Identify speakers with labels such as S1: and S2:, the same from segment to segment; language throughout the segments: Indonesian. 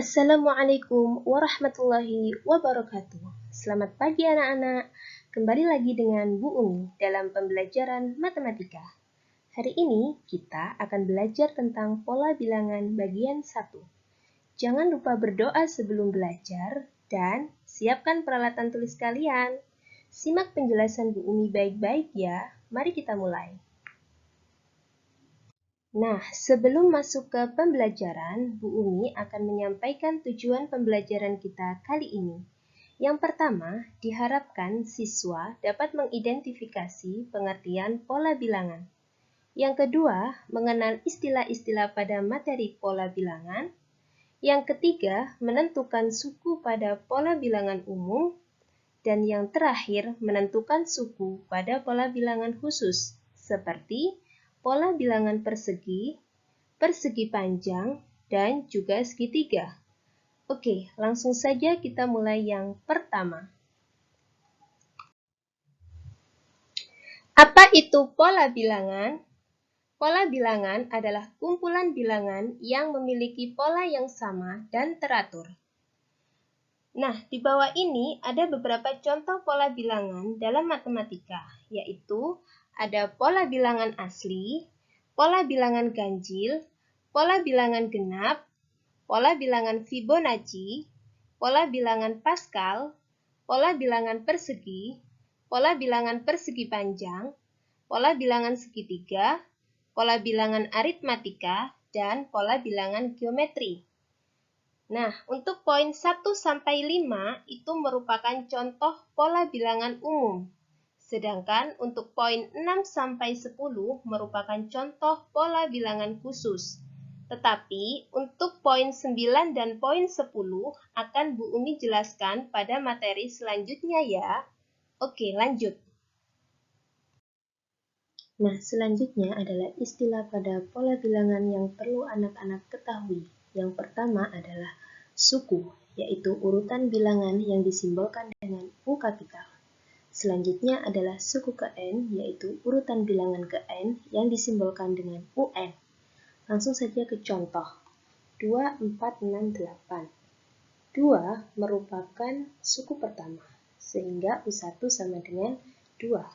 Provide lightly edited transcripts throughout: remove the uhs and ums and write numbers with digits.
S1: Assalamualaikum warahmatullahi wabarakatuh. Selamat pagi anak-anak. Kembali lagi dengan Bu Umi dalam pembelajaran matematika. Hari ini kita akan belajar tentang pola bilangan bagian 1. Jangan lupa berdoa sebelum belajar dan siapkan peralatan tulis kalian. Simak penjelasan Bu Umi baik-baik ya. Mari kita mulai. Nah, sebelum masuk ke pembelajaran, Bu Umi akan menyampaikan tujuan pembelajaran kita kali ini. Yang pertama, diharapkan siswa dapat mengidentifikasi pengertian pola bilangan. Yang kedua, mengenal istilah-istilah pada materi pola bilangan. Yang ketiga, menentukan suku pada pola bilangan umum. Dan yang terakhir, menentukan suku pada pola bilangan khusus, seperti pola bilangan persegi, persegi panjang, dan juga segitiga. Oke, langsung saja kita mulai yang pertama. Apa itu pola bilangan? Pola bilangan adalah kumpulan bilangan yang memiliki pola yang sama dan teratur. Nah, di bawah ini ada beberapa contoh pola bilangan dalam matematika, yaitu ada pola bilangan asli, pola bilangan ganjil, pola bilangan genap, pola bilangan Fibonacci, pola bilangan Pascal, pola bilangan persegi, pola bilangan persegi panjang, pola bilangan segitiga, pola bilangan aritmatika, dan pola bilangan geometri. Nah, untuk poin 1-5 itu merupakan contoh pola bilangan umum. Sedangkan untuk poin 6-10 merupakan contoh pola bilangan khusus. Tetapi untuk poin 9 dan poin 10 akan Bu Umi jelaskan pada materi selanjutnya ya. Oke, lanjut. Nah, selanjutnya adalah istilah pada pola bilangan yang perlu anak-anak ketahui. Yang pertama adalah suku, yaitu urutan bilangan yang disimbolkan dengan U kapital. Selanjutnya adalah suku ke N, yaitu urutan bilangan ke N yang disimbolkan dengan UN. Langsung saja ke contoh. 2, 4, 6, 8. 2 merupakan suku pertama, sehingga U1 sama dengan 2.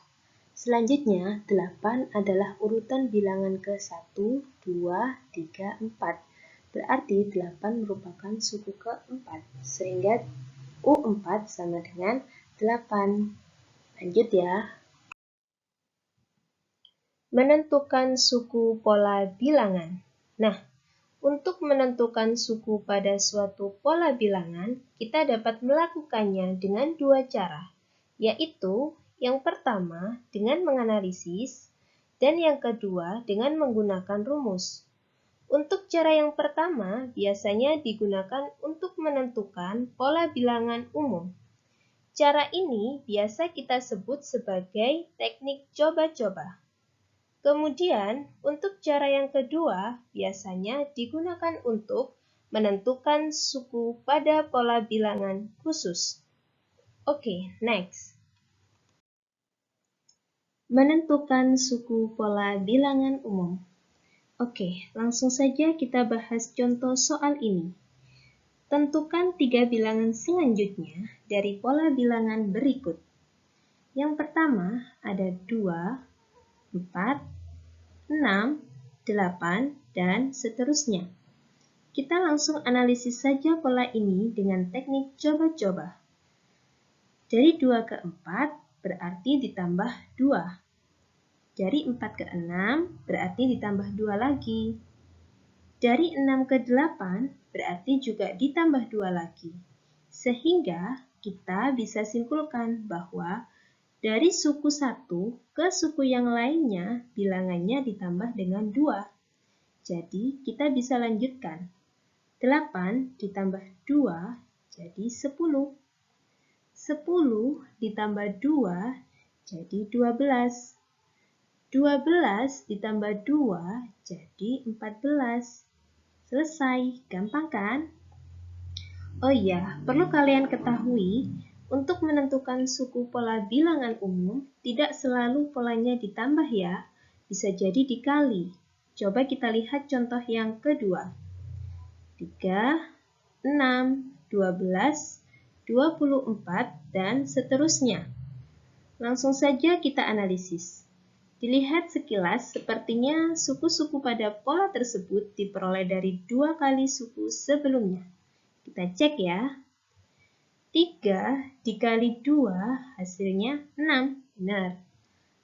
S1: Selanjutnya, 8 adalah urutan bilangan ke 1, 2, 3, 4. Berarti 8 merupakan suku ke-4, sehingga U4 sama dengan 8. Lanjut ya. Menentukan suku pola bilangan. Nah, untuk menentukan suku pada suatu pola bilangan, kita dapat melakukannya dengan dua cara, yaitu yang pertama dengan menganalisis, dan yang kedua dengan menggunakan rumus. Untuk cara yang pertama biasanya digunakan untuk menentukan pola bilangan umum. Cara ini biasa kita sebut sebagai teknik coba-coba. Kemudian, untuk cara yang kedua biasanya digunakan untuk menentukan suku pada pola bilangan khusus. Oke, next. Menentukan suku pola bilangan umum. Oke, langsung saja kita bahas contoh soal ini. Tentukan 3 bilangan selanjutnya dari pola bilangan berikut. Yang pertama ada 2, 4, 6, 8, dan seterusnya. Kita langsung analisis saja pola ini dengan teknik coba-coba. Dari 2 ke 4 berarti ditambah 2. Dari 4 ke 6 berarti ditambah 2 lagi. Dari 6 ke 8 berarti juga ditambah 2 lagi. Sehingga kita bisa simpulkan bahwa dari suku 1 ke suku yang lainnya bilangannya ditambah dengan 2. Jadi kita bisa lanjutkan. 8 ditambah 2 jadi 10. 10 ditambah 2 jadi 12. 12 ditambah 2 jadi 14. Selesai, gampang kan? Oh iya, perlu kalian ketahui, untuk menentukan suku pola bilangan umum, tidak selalu polanya ditambah ya, bisa jadi dikali. Coba kita lihat contoh yang kedua. 3, 6, 12, 24, dan seterusnya. Langsung saja kita analisis. Dilihat sekilas, sepertinya suku-suku pada pola tersebut diperoleh dari 2 kali suku sebelumnya. Kita cek ya. 3 dikali 2 hasilnya 6, benar.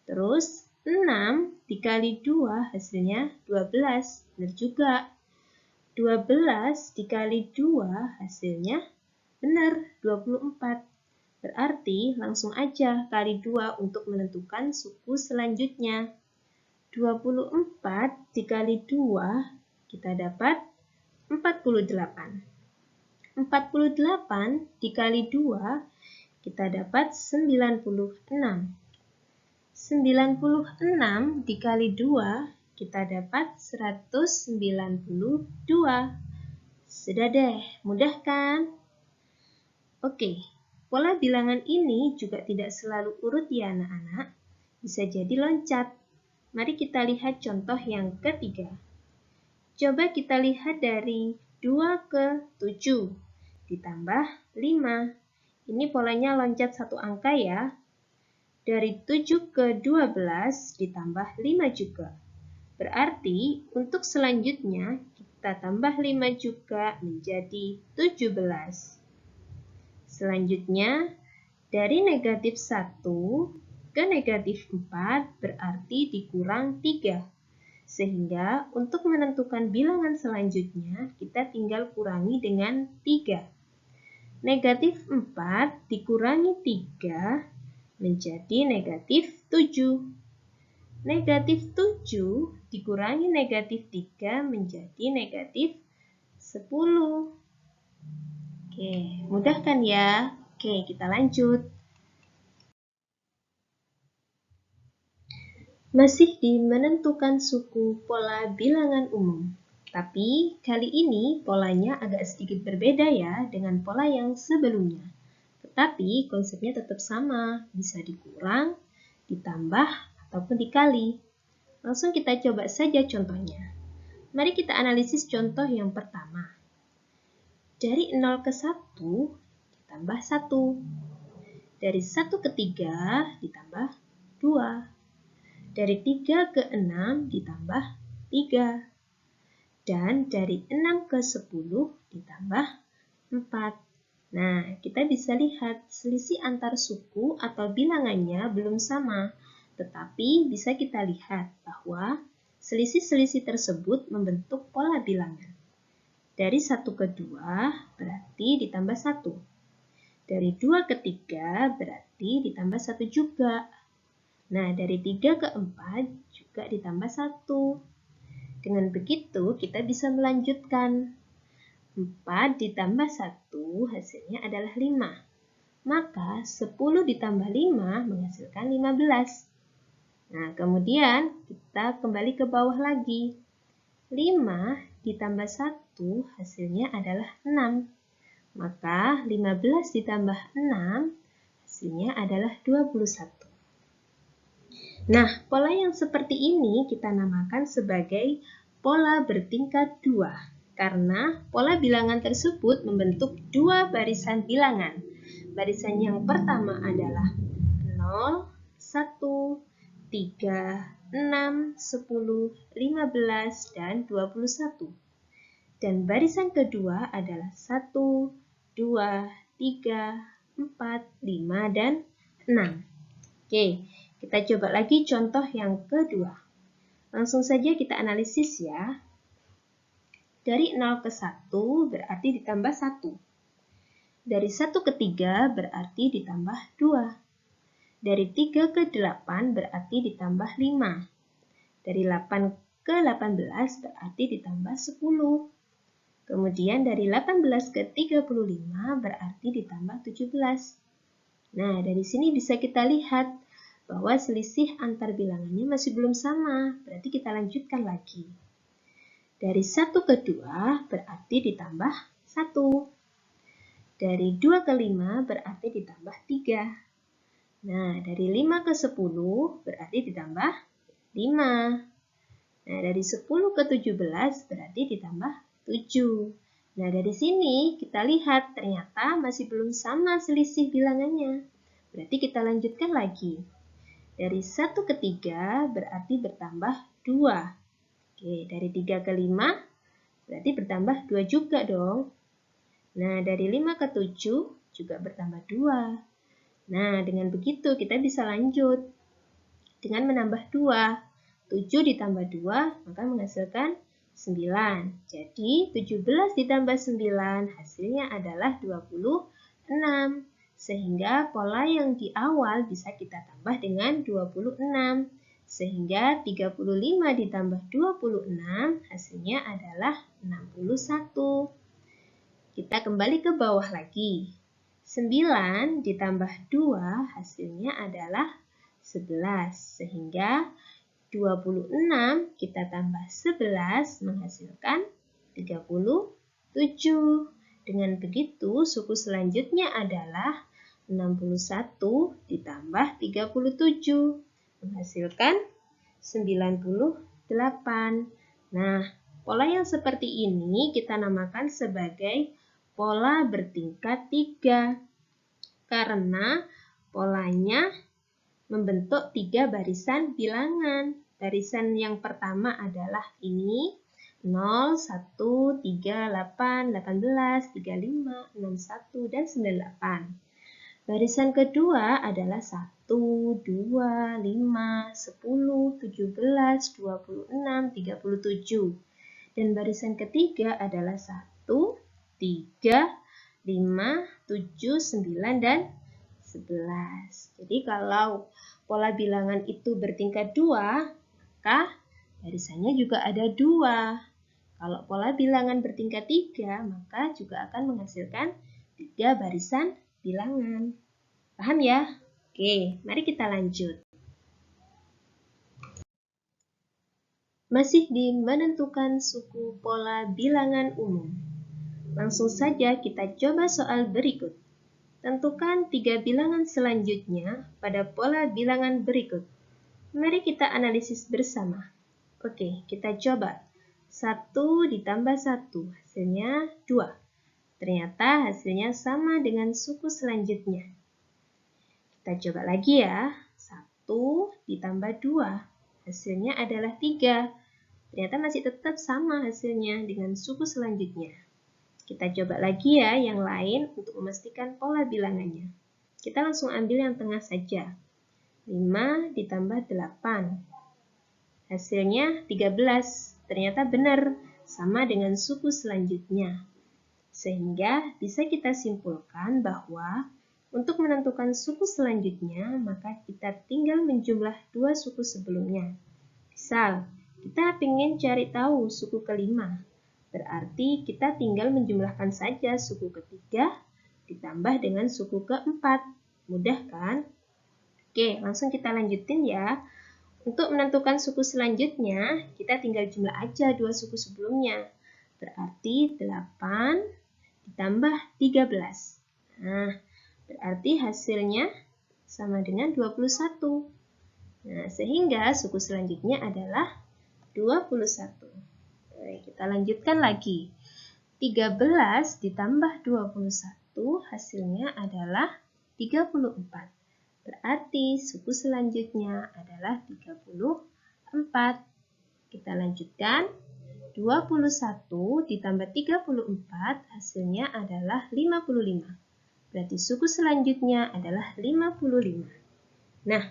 S1: Terus 6 dikali 2 hasilnya 12, benar juga. 12 dikali 2 hasilnya benar, 24. Berarti langsung aja kali 2 untuk menentukan suku selanjutnya. 24 dikali 2 kita dapat 48. 48 dikali 2 kita dapat 96. 96 dikali 2 kita dapat 192. Sudah deh, mudah kan? Oke, pola bilangan ini juga tidak selalu urut ya anak-anak. Bisa jadi loncat. Mari kita lihat contoh yang ketiga. Coba kita lihat dari 2 ke 7 ditambah 5. Ini polanya loncat satu angka ya. Dari 7 ke 12 ditambah 5 juga. Berarti untuk selanjutnya kita tambah 5 juga menjadi 17. Selanjutnya dari negatif 1 ke negatif 4 berarti dikurang 3. Sehingga untuk menentukan bilangan selanjutnya kita tinggal kurangi dengan 3. Negatif 4 dikurangi 3 menjadi negatif 7. Negatif 7 dikurangi negatif 3 menjadi negatif 10. Oke, mudah kan ya? Oke, kita lanjut. Masih di menentukan suku pola bilangan umum. Tapi kali ini polanya agak sedikit berbeda ya dengan pola yang sebelumnya. Tetapi konsepnya tetap sama, bisa dikurang, ditambah, ataupun dikali. Langsung kita coba saja contohnya. Mari kita analisis contoh yang pertama. Dari 0 ke 1 ditambah 1. Dari 1 ke 3 ditambah 2. Dari 3 ke 6 ditambah 3. Dan dari 6 ke 10 ditambah 4. Nah, kita bisa lihat selisih antar suku atau bilangannya belum sama. Tetapi bisa kita lihat bahwa selisih-selisih tersebut membentuk pola bilangan. Dari 1 ke 2 berarti ditambah 1. Dari 2 ke 3 berarti ditambah 1 juga. Nah, dari 3 ke 4 juga ditambah 1. Dengan begitu, kita bisa melanjutkan. 4 ditambah 1 hasilnya adalah 5. Maka 10 ditambah 5 menghasilkan 15. Nah, kemudian kita kembali ke bawah lagi. 5 ditambah 1 hasilnya adalah 6. Maka 15 ditambah 6 hasilnya adalah 21. Nah, pola yang seperti ini kita namakan sebagai pola bertingkat 2. Karena pola bilangan tersebut membentuk 2 barisan bilangan. Barisan yang pertama adalah 0, 1, 3, 6, 10, 15, dan 21. Dan barisan kedua adalah 1, 2, 3, 4, 5, dan 6. Oke, kita coba lagi contoh yang kedua. Langsung saja kita analisis ya. Dari 0 ke 1 berarti ditambah 1. Dari 1 ke 3 berarti ditambah 2. Dari 3 ke 8 berarti ditambah 5. Dari 8 ke 18 berarti ditambah 10. Kemudian dari 18 ke 35 berarti ditambah 17. Nah, dari sini bisa kita lihat bahwa selisih antar bilangannya masih belum sama, berarti kita lanjutkan lagi. Dari 1 ke 2 berarti ditambah 1. Dari 2 ke 5 berarti ditambah 3. Nah, dari 5 ke 10 berarti ditambah 5. Nah, dari 10 ke 17 berarti ditambah 7. Nah, dari sini kita lihat ternyata masih belum sama selisih bilangannya. Berarti kita lanjutkan lagi. Dari 1 ke 3 berarti bertambah 2. Oke, dari 3 ke 5 berarti bertambah 2 juga dong. Nah, dari 5 ke 7 juga bertambah 2. Nah, dengan begitu kita bisa lanjut dengan menambah 2. 7 ditambah 2 maka menghasilkan 9. Jadi 17 ditambah 9 hasilnya adalah 26. Sehingga pola yang di awal bisa kita tambah dengan 26. Sehingga 35 ditambah 26 hasilnya adalah 61. Kita kembali ke bawah lagi. 9 ditambah 2 hasilnya adalah 11. Sehingga 26 kita tambah 11 menghasilkan 37. Dengan begitu suku selanjutnya adalah 61 ditambah 37 menghasilkan 98. Nah, pola yang seperti ini kita namakan sebagai pola bertingkat 3 karena polanya membentuk 3 barisan bilangan. Barisan yang pertama adalah ini 0, 1, 3, 8, 18, 35, 61, dan 98. Barisan kedua adalah 1, 2, 5, 10, 17, 26, 37. Dan barisan ketiga adalah 1, 3, 5, 7, 9, dan 11. Jadi kalau pola bilangan itu bertingkat 2, maka barisannya juga ada 2. Kalau pola bilangan bertingkat 3, maka juga akan menghasilkan 3 barisan bilangan. Paham ya? Oke, mari kita lanjut. Masih di menentukan suku pola bilangan umum. Langsung saja kita coba soal berikut. Tentukan 3 bilangan selanjutnya pada pola bilangan berikut. Mari kita analisis bersama. Oke, kita coba. 1 ditambah 1, hasilnya 2. Ternyata hasilnya sama dengan suku selanjutnya. Kita coba lagi ya. 1 ditambah 2, hasilnya adalah 3. Ternyata masih tetap sama hasilnya dengan suku selanjutnya. Kita coba lagi ya yang lain untuk memastikan pola bilangannya. Kita langsung ambil yang tengah saja. 5 ditambah 8. Hasilnya 13. Ternyata benar, sama dengan suku selanjutnya. Sehingga bisa kita simpulkan bahwa untuk menentukan suku selanjutnya, maka kita tinggal menjumlah 2 suku sebelumnya. Misal, kita ingin cari tahu suku kelima. Berarti kita tinggal menjumlahkan saja suku ketiga ditambah dengan suku keempat. Mudah kan? Oke, langsung kita lanjutin ya. Untuk menentukan suku selanjutnya, kita tinggal jumlah aja 2 suku sebelumnya. Berarti 8 ditambah 13. Nah, berarti hasilnya sama dengan 21. Nah, sehingga suku selanjutnya adalah 21. Kita lanjutkan lagi. 13 ditambah 21 hasilnya adalah 34. Berarti suku selanjutnya adalah 34. Kita lanjutkan. 21 ditambah 34 hasilnya adalah 55. Berarti suku selanjutnya adalah 55. Nah,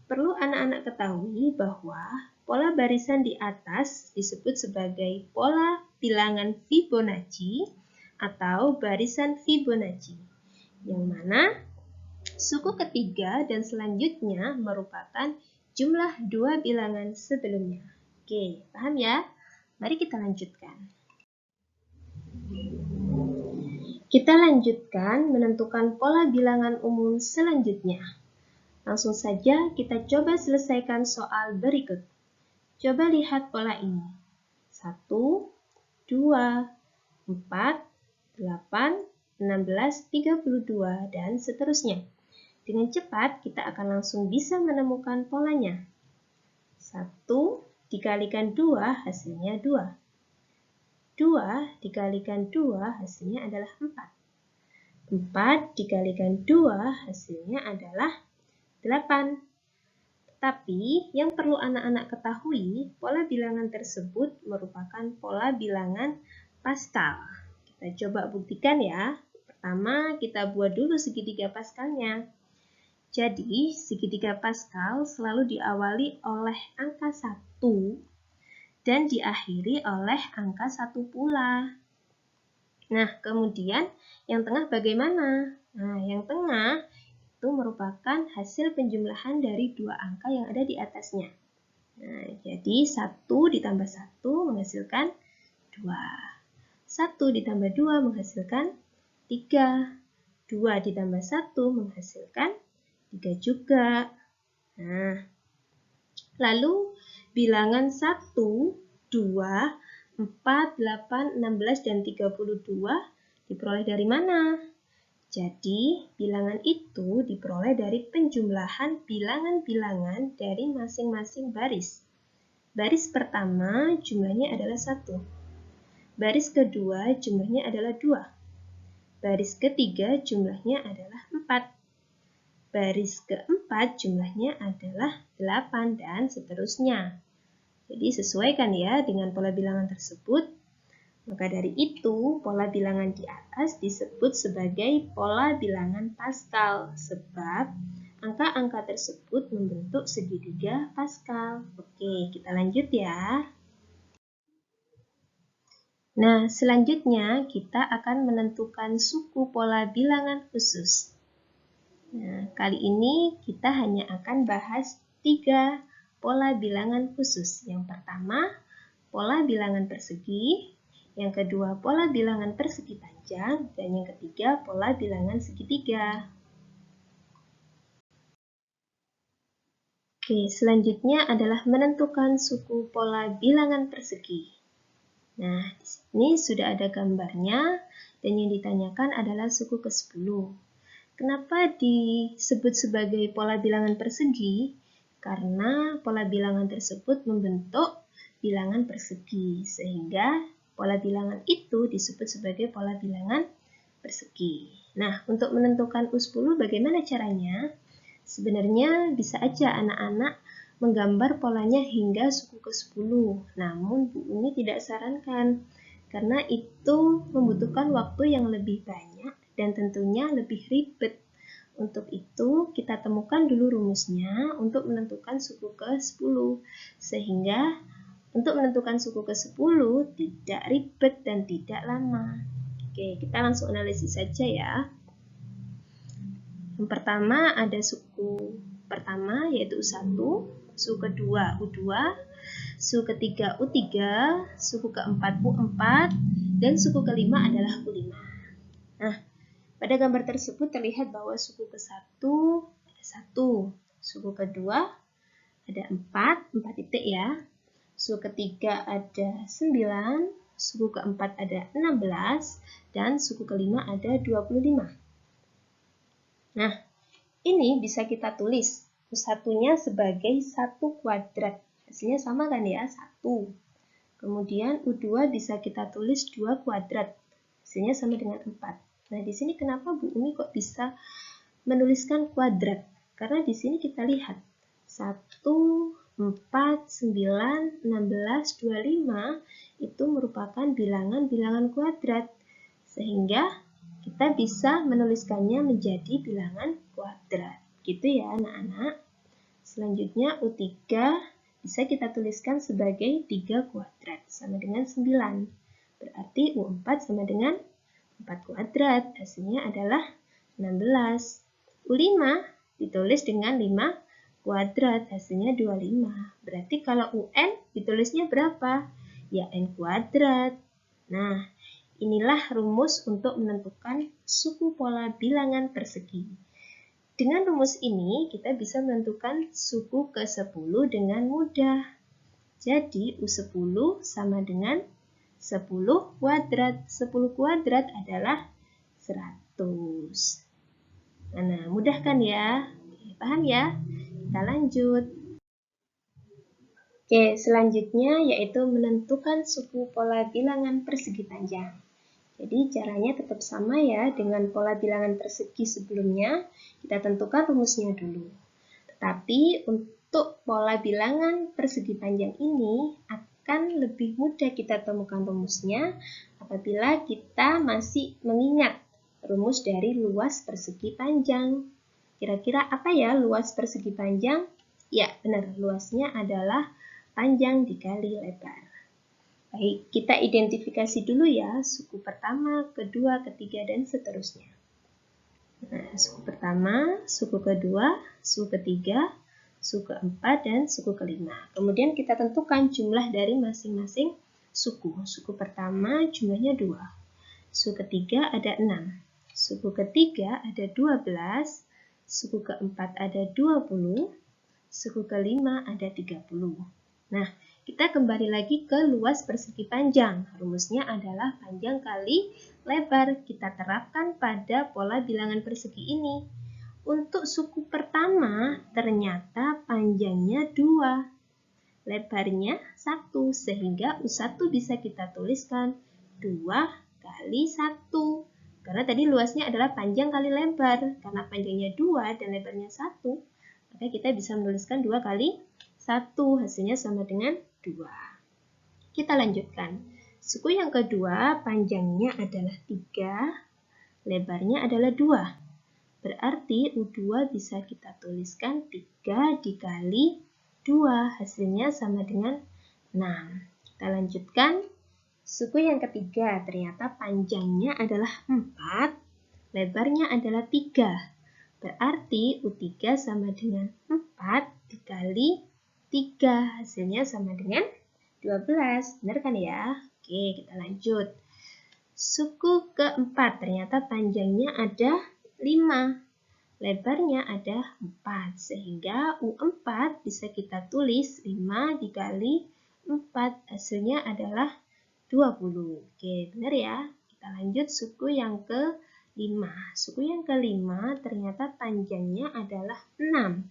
S1: perlu anak-anak ketahui bahwa pola barisan di atas disebut sebagai pola bilangan Fibonacci atau barisan Fibonacci, yang mana suku ketiga dan selanjutnya merupakan jumlah 2 bilangan sebelumnya. Oke, paham ya? Mari kita lanjutkan. Kita lanjutkan menentukan pola bilangan umum selanjutnya. Langsung saja kita coba selesaikan soal berikut. Coba lihat pola ini. 1, 2, 4, 8, 16, 32, dan seterusnya. Dengan cepat, kita akan langsung bisa menemukan polanya. 1 dikalikan 2, hasilnya 2. 2 dikalikan 2 hasilnya adalah 4. 4 dikalikan 2 hasilnya adalah 8. Tetapi yang perlu anak-anak ketahui, pola bilangan tersebut merupakan pola bilangan Pascal. Kita coba buktikan ya. Pertama, kita buat dulu segitiga Pascalnya. Jadi, segitiga Pascal selalu diawali oleh angka 1 dan diakhiri oleh angka 1 pula. Nah, kemudian yang tengah bagaimana? Nah, yang tengah itu merupakan hasil penjumlahan dari dua angka yang ada di atasnya. Nah, jadi 1 ditambah 1 menghasilkan 2. 1 ditambah 2 menghasilkan 3. 2 ditambah 1 menghasilkan 3 juga. Nah, lalu bilangan 1, 2, 4, 8, 16, dan 32 diperoleh dari mana? Jadi, bilangan itu diperoleh dari penjumlahan bilangan-bilangan dari masing-masing baris. Baris pertama jumlahnya adalah 1. Baris kedua jumlahnya adalah 2. Baris ketiga jumlahnya adalah 4. Baris keempat jumlahnya adalah 8 dan seterusnya. Jadi sesuaikan ya dengan pola bilangan tersebut. Maka dari itu, pola bilangan di atas disebut sebagai pola bilangan Pascal sebab angka-angka tersebut membentuk segitiga Pascal. Oke, kita lanjut ya. Nah, selanjutnya kita akan menentukan suku pola bilangan khusus. Nah, kali ini kita hanya akan bahas 3 pola bilangan khusus. Yang pertama, pola bilangan persegi. Yang kedua, pola bilangan persegi panjang. Dan yang ketiga, pola bilangan segitiga. Oke, selanjutnya adalah menentukan suku pola bilangan persegi. Nah, di sini sudah ada gambarnya. Dan yang ditanyakan adalah suku ke-10. Kenapa disebut sebagai pola bilangan persegi? Karena pola bilangan tersebut membentuk bilangan persegi, sehingga pola bilangan itu disebut sebagai pola bilangan persegi. Nah, untuk menentukan U10 bagaimana caranya? Sebenarnya bisa aja anak-anak menggambar polanya hingga suku ke-10. Namun Bu Uni tidak sarankan, karena itu membutuhkan waktu yang lebih banyak dan tentunya lebih ribet. Untuk itu, kita temukan dulu rumusnya untuk menentukan suku ke-10. Sehingga untuk menentukan suku ke-10 tidak ribet dan tidak lama. Oke, kita langsung analisis saja ya. Yang pertama ada suku pertama yaitu U1, suku kedua U2, suku ketiga U3, suku keempat U4, dan suku kelima adalah U5. Nah, pada gambar tersebut terlihat bahwa suku ke-1 ada 1, suku kedua ada 4 titik ya. Suku ketiga ada 9, suku keempat ada 16, dan suku kelima ada 25. Nah, ini bisa kita tulis U1-nya sebagai 1 kuadrat. Hasilnya sama kan ya, 1. Kemudian U2 bisa kita tulis 2 kuadrat. Hasilnya sama dengan 4. Nah, di sini kenapa Bu Uni kok bisa menuliskan kuadrat? Karena di sini kita lihat 1, 4, 9, 16, 25 itu merupakan bilangan-bilangan kuadrat. Sehingga kita bisa menuliskannya menjadi bilangan kuadrat. Gitu ya anak-anak. Selanjutnya U3 bisa kita tuliskan sebagai 3 kuadrat sama dengan 9. Berarti U4 sama dengan 4 kuadrat, hasilnya adalah 16. U5 ditulis dengan 5 kuadrat, hasilnya 25. Berarti kalau UN ditulisnya berapa? Ya N kuadrat. Nah, inilah rumus untuk menentukan suku pola bilangan persegi. Dengan rumus ini, kita bisa menentukan suku ke-10 dengan mudah. Jadi, U10 sama dengan 10 kuadrat. 10 kuadrat adalah 100. Nah, mudah kan ya? Oke, paham ya? Kita lanjut. Oke, selanjutnya yaitu menentukan suku pola bilangan persegi panjang. Jadi caranya tetap sama ya dengan pola bilangan persegi sebelumnya, kita tentukan rumusnya dulu. Tetapi untuk pola bilangan persegi panjang ini akan lebih mudah kita temukan rumusnya apabila kita masih mengingat rumus dari luas persegi panjang. Kira-kira apa ya luas persegi panjang? Ya, benar, luasnya adalah panjang dikali lebar. Baik, kita identifikasi dulu ya, suku pertama, kedua, ketiga, dan seterusnya. Nah, suku pertama, suku kedua, suku ketiga, suku keempat, dan suku kelima. Kemudian kita tentukan jumlah dari masing-masing suku. Suku pertama jumlahnya 2. Suku ketiga ada 6. Suku ketiga ada 12. Suku keempat ada 20. Suku kelima ada 30. Nah, kita kembali lagi ke luas persegi panjang. Rumusnya adalah panjang kali lebar. Kita terapkan pada pola bilangan persegi ini. Untuk suku pertama, ternyata panjangnya 2. Lebarnya 1, sehingga U1 bisa kita tuliskan 2 kali 1. Karena tadi luasnya adalah panjang kali lebar. Karena panjangnya 2 dan lebarnya 1, maka kita bisa menuliskan 2 kali 1, hasilnya sama dengan 2. Kita lanjutkan. Suku yang kedua, panjangnya adalah 3, lebarnya adalah 2. Berarti U2 bisa kita tuliskan 3 dikali 2, hasilnya sama dengan 6. Kita lanjutkan. Suku yang ketiga, ternyata panjangnya adalah 4, lebarnya adalah 3. Berarti U3 sama dengan 4 dikali 3, hasilnya sama dengan 12. Benar kan ya? Oke, kita lanjut. Suku keempat, ternyata panjangnya ada 5. Lebarnya ada 4, sehingga U4 bisa kita tulis 5 dikali 4, hasilnya adalah 20. Oke, benar ya? Kita lanjut suku yang ke-5. Suku yang ke-5 ternyata panjangnya adalah 6.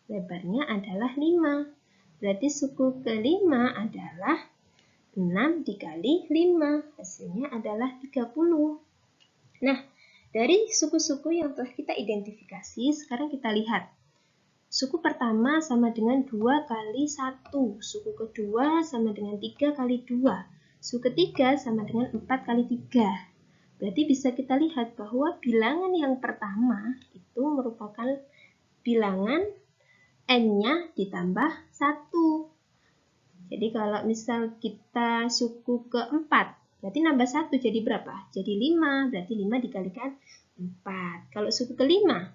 S1: Lebarnya adalah 5. Berarti suku ke-5 adalah 6 dikali 5, hasilnya adalah 30. Nah, dari suku-suku yang telah kita identifikasi, sekarang kita lihat. Suku pertama sama dengan 2 kali 1, suku kedua sama dengan 3 kali 2, suku ketiga sama dengan 4 kali 3. Berarti bisa kita lihat bahwa bilangan yang pertama itu merupakan bilangan N-nya ditambah 1. Jadi kalau misal kita suku keempat, berarti nambah 1 jadi berapa? Jadi 5, berarti 5 dikalikan 4. Kalau suku kelima,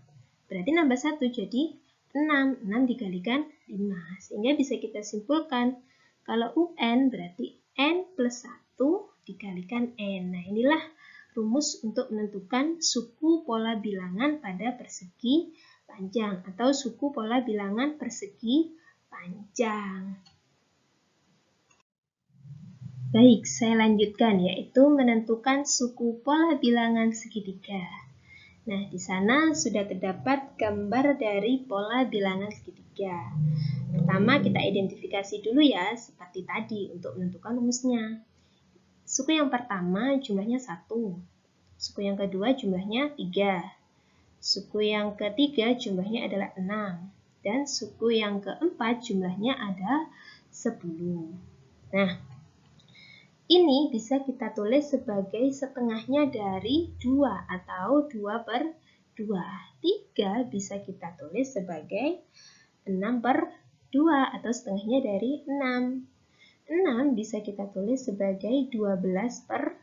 S1: berarti nambah 1 jadi 6, 6 dikalikan 5. Sehingga bisa kita simpulkan, kalau UN berarti N plus 1 dikalikan N. Nah, inilah rumus untuk menentukan suku pola bilangan pada persegi panjang atau suku pola bilangan persegi panjang. Baik, saya lanjutkan yaitu menentukan suku pola bilangan segitiga. Nah, di sana sudah terdapat gambar dari pola bilangan segitiga. Pertama, kita identifikasi dulu ya, seperti tadi untuk menentukan rumusnya. Suku yang pertama jumlahnya 1. Suku yang kedua jumlahnya 3. Suku yang ketiga jumlahnya adalah 6. Dan suku yang keempat jumlahnya ada 10. Nah, ini bisa kita tulis sebagai setengahnya dari 2 atau 2 per 2. 3 bisa kita tulis sebagai 6 per 2 atau setengahnya dari 6. 6 bisa kita tulis sebagai 12 per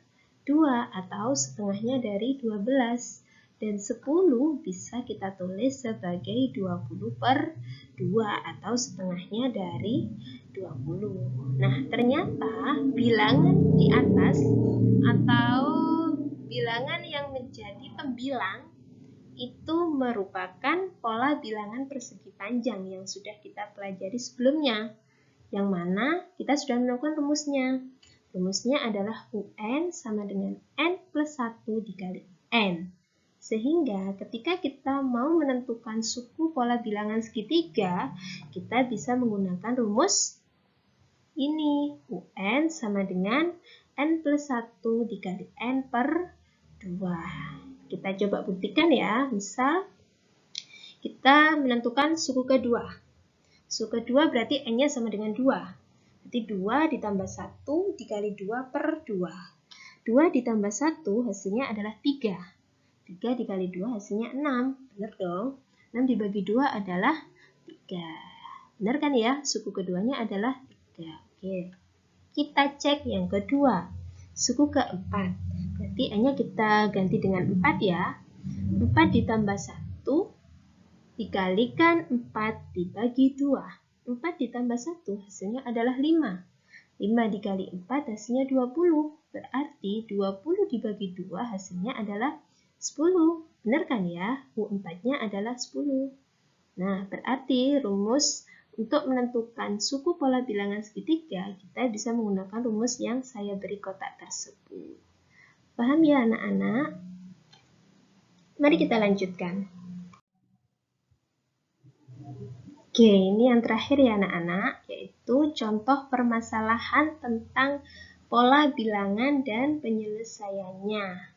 S1: 2 atau setengahnya dari 12. Dan 10 bisa kita tulis sebagai 20 per 2 atau setengahnya dari 20. Nah, ternyata bilangan di atas atau bilangan yang menjadi pembilang itu merupakan pola bilangan persegi panjang yang sudah kita pelajari sebelumnya. Yang mana kita sudah menemukan rumusnya. Rumusnya adalah UN sama dengan N plus 1 dikali N. Sehingga ketika kita mau menentukan suku pola bilangan segitiga, kita bisa menggunakan rumus ini. UN sama dengan N plus 1 dikali N per 2. Kita coba buktikan ya. Misal, kita menentukan suku kedua. Suku kedua berarti N-nya sama dengan 2. Berarti 2 ditambah 1 dikali 2 per 2. 2 ditambah 1 hasilnya adalah 3. 3 dikali 2 hasilnya 6. Benar dong? 6 dibagi 2 adalah 3. Benar kan ya? Suku keduanya adalah 3. Oke. Kita cek yang kedua. Suku keempat. Berarti N-nya kita ganti dengan 4 ya. 4 ditambah 1 dikalikan 4 dibagi 2. 4 ditambah 1 hasilnya adalah 5. 5 dikali 4 hasilnya 20. Berarti 20 dibagi 2 hasilnya adalah 10. Benar kan ya? U4-nya adalah 10. Nah, berarti rumus untuk menentukan suku pola bilangan segitiga, kita bisa menggunakan rumus yang saya beri kotak tersebut. Paham ya anak-anak? Mari kita lanjutkan. Oke, ini yang terakhir ya anak-anak, yaitu contoh permasalahan tentang pola bilangan dan penyelesaiannya.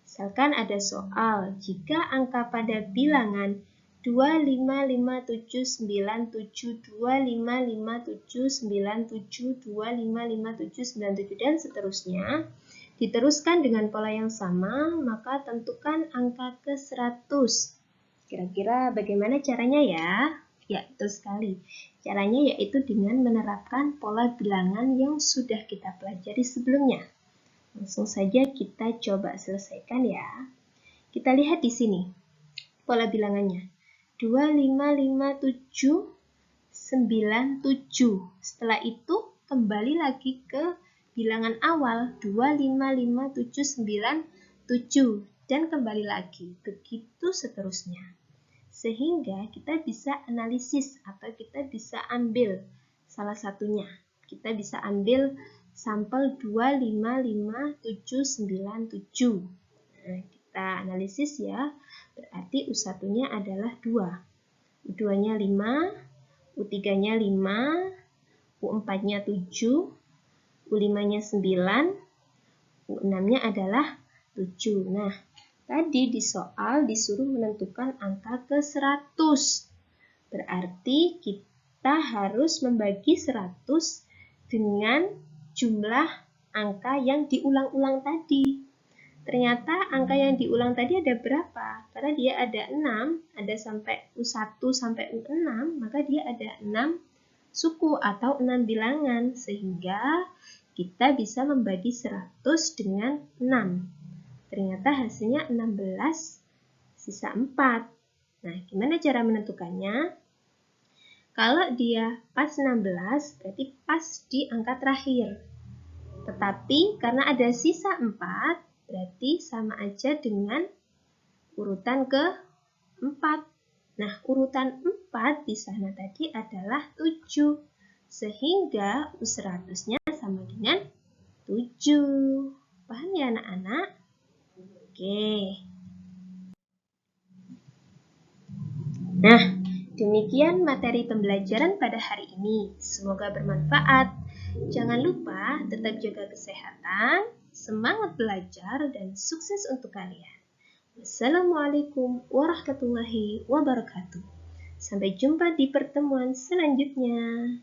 S1: Misalkan ada soal, jika angka pada bilangan 255797, 255797, 255797, dan seterusnya, diteruskan dengan pola yang sama, maka tentukan angka ke-100. Kira-kira bagaimana caranya ya? Ya, betul sekali. Caranya yaitu dengan menerapkan pola bilangan yang sudah kita pelajari sebelumnya. Langsung saja kita coba selesaikan ya. Kita lihat di sini pola bilangannya. 255797. Setelah itu kembali lagi ke bilangan awal 25597 dan kembali lagi. Begitu seterusnya. Sehingga kita bisa analisis atau kita bisa ambil salah satunya. Kita bisa ambil sampel 255797. Nah, kita analisis ya. Berarti U1-nya adalah 2. U2-nya 5, U3-nya 5, U4-nya 7, U5-nya 9, U6-nya adalah 7. Nah, tadi di soal disuruh menentukan angka ke-100. Berarti kita harus membagi 100 dengan jumlah angka yang diulang-ulang tadi. Ternyata angka yang diulang tadi ada berapa? Karena dia ada 6, ada sampai U1 sampai U6, maka dia ada 6 suku atau 6 bilangan. Sehingga kita bisa membagi 100 dengan 6. Ternyata hasilnya 16, sisa 4. Nah, gimana cara menentukannya? Kalau dia pas 16, berarti pas di angka terakhir. Tetapi karena ada sisa 4, berarti sama aja dengan urutan ke-4. Nah, urutan 4 di sana tadi adalah 7. Sehingga U100-nya sama dengan 7. Paham ya anak-anak? Oke. Nah, demikian materi pembelajaran pada hari ini. Semoga bermanfaat. Jangan lupa tetap jaga kesehatan, semangat belajar, dan sukses untuk kalian. Wassalamualaikum warahmatullahi wabarakatuh. Sampai jumpa di pertemuan selanjutnya.